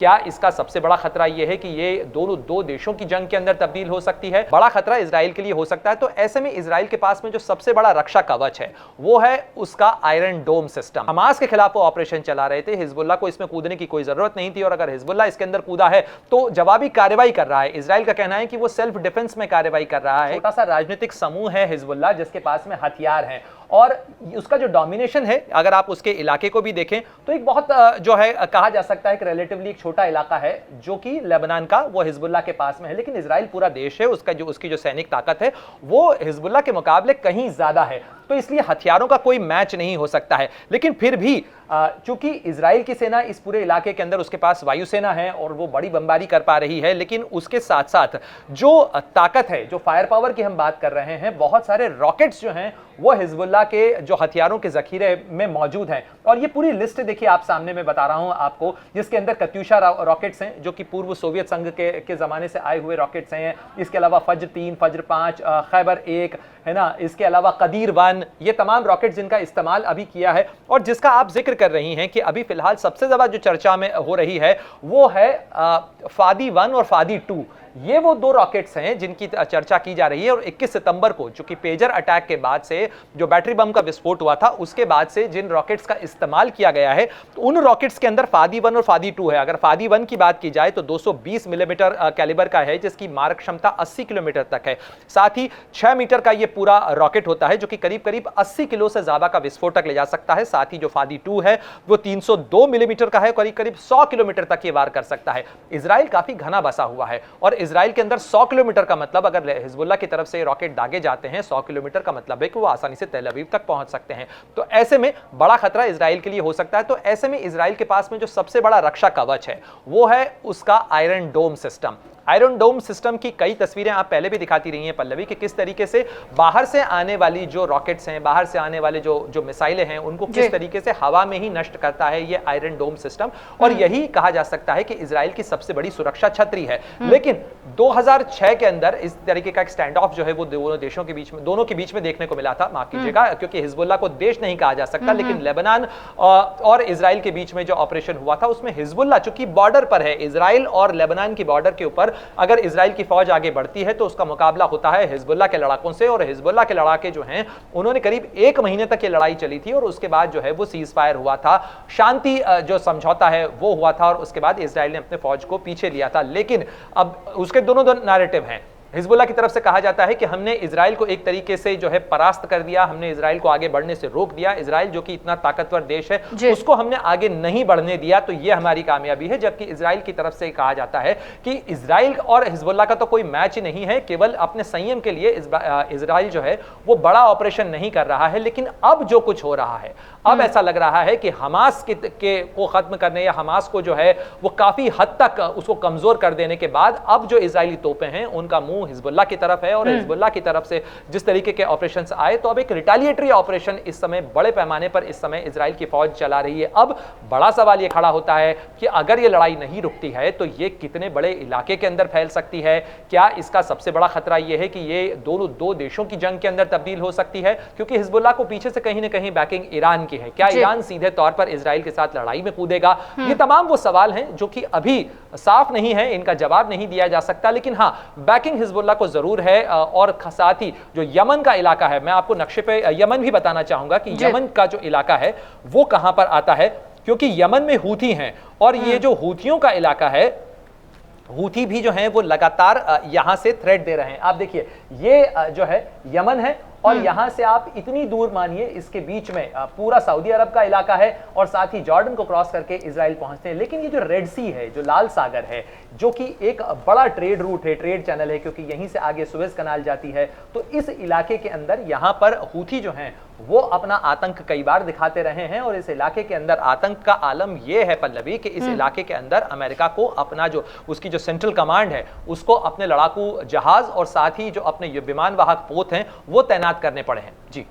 क्या इसका सबसे बड़ा खतरा यह है कि ये दोनों दो देशों की जंग के अंदर तब्दील हो सकती है? बड़ा खतरा इजराइल के लिए हो सकता है। तो ऐसे में इजराइल के पास में जो सबसे बड़ा रक्षा कवच है वो है उसका आयरन डोम सिस्टम। हमास के खिलाफ वो ऑपरेशन चला रहे थे, हिजबुल्लाह को इसमें कूदने की कोई जरूरत नहीं थी और अगर हिजबुल्लाह इसके अंदर कूदा है तो जवाबी कार्रवाई कर रहा है। इजराइल का कहना है कि वो सेल्फ डिफेंस में कार्रवाई कर रहा है। छोटा सा राजनीतिक समूह है हिजबुल्लाह जिसके पास में हथियार हैं और उसका जो डोमिनेशन है, अगर आप उसके इलाके को भी देखें तो एक बहुत जो है कहा जा सकता है कि रिलेटिवली एक छोटा इलाका है जो कि लेबनान का, वो हिजबुल्लाह के पास में है। लेकिन इजराइल पूरा देश है, उसकी जो सैनिक ताकत है वो हिजबुल्लाह के मुकाबले कहीं ज्यादा है, तो इसलिए हथियारों का कोई मैच नहीं हो सकता है। लेकिन फिर भी चूंकि इजराइल की सेना इस पूरे इलाके के अंदर, उसके पास वायुसेना है और वो बड़ी बमबारी कर पा रही है, लेकिन उसके साथ साथ जो ताकत है, जो फायर पावर की हम बात कर रहे हैं, बहुत सारे रॉकेट्स जो हैं वो हिजबुल्लाह के जो हथियारों के जखीरे में मौजूद हैं। और ये पूरी लिस्ट देखिए आप सामने में बता रहा हूं आपको, जिसके अंदर कत्यूशा रॉकेट्स हैं जो कि पूर्व सोवियत संघ के जमाने से आए हुए रॉकेट्स हैं। इसके अलावा फज्र 3, फज्र 5, खैबर 1 है ना, इसके अलावा कदीर 1, ये तमाम रॉकेट जिनका इस्तेमाल अभी किया है और जिसका आप जिक्र कर रही हैं कि अभी फिलहाल सबसे ज्यादा जो चर्चा में हो रही है वो है फादी 1 और फादी 2। ये वो दो रॉकेट्स हैं जिनकी चर्चा की जा रही है। और 21 सितंबर को जो कि पेजर अटैक के बाद से जो बैटरी बम का विस्फोट हुआ था उसके बाद से जिन रॉकेट्स का इस्तेमाल किया गया है, तो उन रॉकेट्स के अंदर फादी 1 और फादी 2 है। अगर फादी 1 की बात की जाए तो 220 मिलीमीटर कैलिबर का है जिसकी मारक क्षमता 80 किलोमीटर तक है। साथ ही 6 मीटर का ये पूरा रॉकेट होता है जो कि करीब करीब 80 किलो से ज्यादा का विस्फोटक ले जा सकता है। साथ ही जो फादी 2 है वो 302 मिलीमीटर का है, करीब करीब 100 किलोमीटर तक ये वार कर सकता है। इजराइल काफी घना बसा हुआ है और इजराइल के अंदर 100 किलोमीटर का मतलब, अगर हिजबुल्लाह की तरफ से रॉकेट दागे जाते हैं 100 किलोमीटर का मतलब है कि वो आसानी से तेल अवीव तक पहुंच सकते हैं। तो ऐसे में बड़ा खतरा इजराइल के लिए हो सकता है। तो ऐसे में इजराइल के पास में जो सबसे बड़ा रक्षा कवच है वो है उसका आयरन डोम सिस्टम। आयरन डोम सिस्टम की कई तस्वीरें आप पहले भी दिखाती रही हैं पल्लवी, कि किस तरीके से बाहर से आने वाली जो रॉकेट्स हैं, बाहर से आने वाले जो मिसाइलें हैं, उनको किस तरीके से हवा में ही नष्ट करता है ये आयरन डोम सिस्टम। और यही कहा जा सकता है कि इजराइल की सबसे बड़ी सुरक्षा छतरी है। लेकिन 2006 के अंदर इस तरीके का एक स्टैंड ऑफ जो है वो दोनों देशों के बीच में, दोनों के बीच में देखने को मिला था। माफ कीजिएगा, क्योंकि हिजबुल्लाह को देश नहीं कहा जा सकता, लेकिन लेबनान और इजराइल के बीच में जो ऑपरेशन हुआ था उसमें हिजबुल्लाह चूंकि बॉर्डर पर है, इजराइल और लेबनान की बॉर्डर के ऊपर अगर इजराइल की फौज आगे बढ़ती है तो उसका मुकाबला होता है हिजबुल्लाह के लड़ाकों से। और हिजबुल्लाह के लड़ाके जो हैं उन्होंने करीब 1 महीने तक ये लड़ाई चली थी और उसके बाद जो है वो सीज फायर हुआ था, शांति जो समझौता है वो हुआ था और उसके बाद इजराइल ने अपने फौज को पीछे लिया था। लेकिन अब उसके दोनों नैरेटिव हैं। हिजबुल्लाह की तरफ से कहा जाता है कि हमने इजराइल को एक तरीके से जो है परास्त कर दिया, हमने इजराइल को आगे बढ़ने से रोक दिया। इजराइल जो कि इतना ताकतवर देश है उसको हमने आगे नहीं बढ़ने दिया, तो ये हमारी कामयाबी है। जबकि इजराइल की तरफ से कहा जाता है कि इजराइल और हिजबुल्लाह का तो कोई मैच ही नहीं है, केवल अपने संयम के लिए इजराइल जो है वो बड़ा ऑपरेशन नहीं कर रहा है। लेकिन अब जो कुछ हो रहा है, अब ऐसा लग रहा है कि हमास को खत्म करने या हमास को जो है वो काफी हद तक उसको कमजोर कर देने के बाद अब जो इजरायली तोपें हैं उनका मुंह हिजबुल्लाह की तरफ है। और हिजबुल्लाह की तरफ से जिस तरीके के ऑपरेशंस आए, तो अब एक रिटेलिएटरी ऑपरेशन इस समय बड़े पैमाने पर इस समय इजराइल की फौज चला रही है। अब बड़ा सवाल यह खड़ा होता है कि अगर ये लड़ाई नहीं रुकती है तो ये कितने बड़े इलाके के अंदर फैल सकती है। क्या इसका सबसे बड़ा खतरा यह है कि ये दोनों दो देशों की जंग के अंदर तब्दील हो सकती है, क्योंकि हिजबुल्लाह को पीछे से कहीं ना कहीं बैकिंग ईरान की है। क्या ईरान सीधे तौर पर इजराइल के साथ लड़ाई में कूदेगा? ये तमाम वो सवाल हैं जो कि अभी साफ नहीं है, इनका जवाब नहीं दिया जा सकता। लेकिन हाँ, बैकिंग हिजबुल्लाह को जरूर है। और साथ ही जो यमन का इलाका है, मैं आपको नक्शे पे यमन भी बताना चाहूंगा कि यमन का जो इलाका है वो कहां पर आता है, क्योंकि यमन में हूथी हैं और ये जो हूथियों का इलाका है, हूथी भी जो हैं वो लगातार यहां से थ्रेट दे रहे हैं। आप देखिए ये जो है यमन है और यहां से आप इतनी दूर मानिए इसके बीच में पूरा सऊदी अरब का इलाका है और साथ ही जॉर्डन को क्रॉस करके इजराइल पहुंचते हैं। लेकिन ये जो रेड सी है, जो लाल सागर है, जो कि एक बड़ा ट्रेड रूट है, ट्रेड चैनल है, क्योंकि यहीं से आगे सुएज कनाल जाती है, तो इस इलाके के अंदर यहां पर हूथी जो हैं वो अपना आतंक कई बार दिखाते रहे हैं। और इस इलाके के अंदर आतंक का आलम यह है पल्लवी कि इस इलाके के अंदर अमेरिका को अपना जो उसकी जो सेंट्रल कमांड है उसको अपने लड़ाकू जहाज और साथ ही जो अपने विमान वाहक पोत हैं वो तैनात करने पड़े हैं। जी।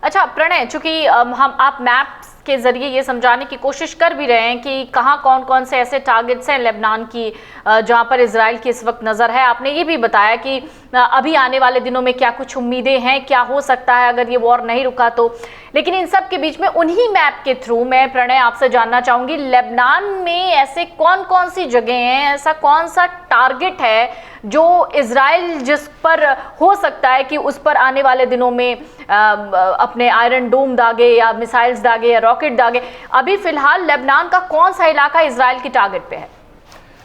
अच्छा प्रणय, चूंकि हम आप मैप्स के जरिए ये समझाने की कोशिश कर भी रहे हैं कि कहाँ कौन कौन से ऐसे टारगेट्स हैं लेबनान की जहाँ पर इजराइल की इस वक्त नज़र है। आपने ये भी बताया कि अभी आने वाले दिनों में क्या कुछ उम्मीदें हैं, क्या हो सकता है अगर ये वॉर नहीं रुका तो। लेकिन इन सब के बीच में उन्हीं मैप के थ्रू मैं प्रणय आपसे जानना चाहूंगी, लेबनान में ऐसे कौन कौन सी जगह हैं, ऐसा कौन सा टारगेट है जो इजराइल जिस पर हो सकता है कि उस पर आने वाले दिनों में अपने आयरन डोम दागे या मिसाइल्स दागे या रॉकेट दागे। अभी फिलहाल लेबनान का कौन सा इलाका इजराइल की टारगेट पे है?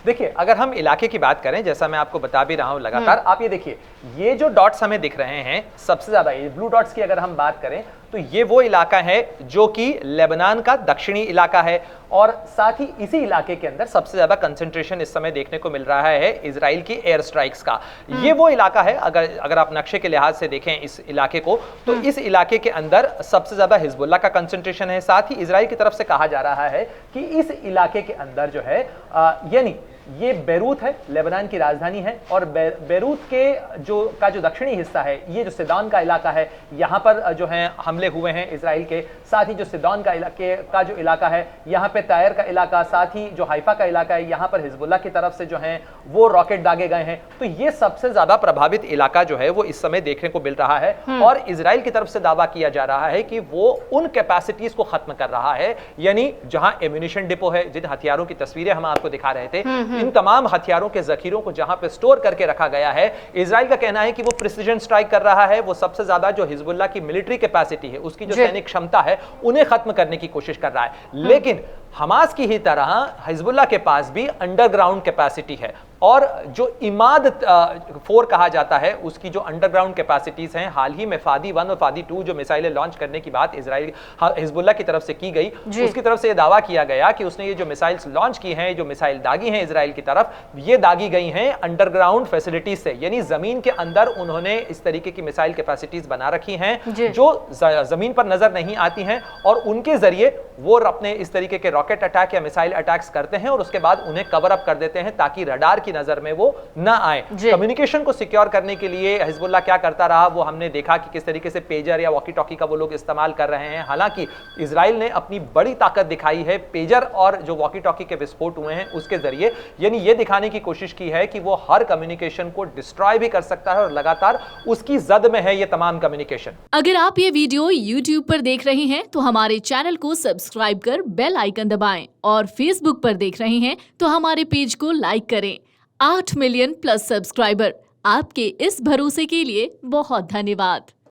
देखिए, अगर हम इलाके की बात करें, जैसा मैं आपको बता भी रहा हूं लगातार, आप ये देखिए, ये जो डॉट्स हमें दिख रहे हैं सबसे ज्यादा, ये ब्लू डॉट्स की अगर हम बात करें तो ये वो इलाका है जो कि लेबनान का दक्षिणी इलाका है, और साथ ही इसी इलाके के अंदर सबसे ज्यादा कंसंट्रेशन इस समय देखने को मिल रहा है इजराइल की एयर स्ट्राइक्स का। ये वो इलाका है, अगर आप नक्शे के लिहाज से देखें इस इलाके को, तो इस इलाके के अंदर सबसे ज्यादा हिजबुल्लाह का कंसंट्रेशन है। साथ ही इजराइल की तरफ से कहा जा रहा है कि इस इलाके के अंदर जो है यानी ये बैरूत है, लेबनान की राजधानी है, और बैरूत के जो दक्षिणी हिस्सा है, ये जो सिदोन का इलाका है, यहाँ पर जो है हमले हुए हैं इजराइल के। साथ ही जो सिदोन का जो इलाका है, यहाँ पे तायर का इलाका, साथ ही जो हाइफा का इलाका है, यहाँ पर हिजबुल्लाह की तरफ से जो है वो रॉकेट दागे गए हैं। तो ये सबसे ज्यादा प्रभावित इलाका जो है वो इस समय देखने को मिल रहा है, और इजराइल की तरफ से दावा किया जा रहा है कि वो उन कैपेसिटीज को खत्म कर रहा है, यानी जहां एम्यूनिशन डिपो है, जिन हथियारों की तस्वीरें हम आपको दिखा रहे थे, इन तमाम हथियारों के जखीरों को जहां पे स्टोर करके रखा गया है, इजराइल का कहना है कि वो प्रिसिजन स्ट्राइक कर रहा है। वो सबसे ज्यादा जो हिजबुल्लाह की मिलिट्री कैपेसिटी है, उसकी जो सैनिक क्षमता है, उन्हें खत्म करने की कोशिश कर रहा है। लेकिन हमास की ही तरह हिजबुल्लाह के पास भी अंडरग्राउंड कैपेसिटी है, और जो इमाद 4 कहा जाता है, उसकी जो अंडरग्राउंड कैपेसिटीज हैं, हाल ही में फादी 1 और फादी 2 जो मिसाइलें लॉन्च करने की बात इजराइल हिजबुल्लाह की तरफ से की गई, उसकी तरफ से यह दावा किया गया कि उसने ये जो मिसाइल्स लॉन्च की हैं, जो मिसाइल दागी हैं इजराइल की तरफ, ये दागी गई हैं अंडरग्राउंड फैसिलिटीज से, यानी जमीन के अंदर उन्होंने इस तरीके की मिसाइल कैपेसिटीज बना रखी हैं जो जमीन पर नजर नहीं आती हैं, और उनके जरिए वो अपने इस तरीके के रॉकेट अटैक या मिसाइल अटैक्स करते हैं, और उसके बाद उन्हें कवर अप कर देते हैं ताकि रडार की नजर में वो ना आए। कम्युनिकेशन को सिक्योर करने के लिए हिजबुल्लाह क्या करता रहा, वो हमने देखा कि किस तरीके से पेजर या वॉकी टॉकी का वो लोग इस्तेमाल कर रहे हैं। हालांकि इजराइल ने अपनी बड़ी ताकत दिखाई है पेजर और जो वॉकी टॉकी के विस्फोट हुए हैं उसके जरिए, यानी ये दिखाने की कोशिश की है कि वो हर कम्युनिकेशन को डिस्ट्रॉय भी कर सकता है, और लगातार उसकी जद में है ये तमाम कम्युनिकेशन। अगर आप ये वीडियो YouTube पर देख रहे हैं तो हमारे चैनल को सब्सक्राइब कर बेल आइकन दबाएं, और Facebook पर देख रहे हैं तो हमारे पेज को लाइक करें। 8 मिलियन प्लस सब्सक्राइबर, आपके इस भरोसे के लिए बहुत धन्यवाद।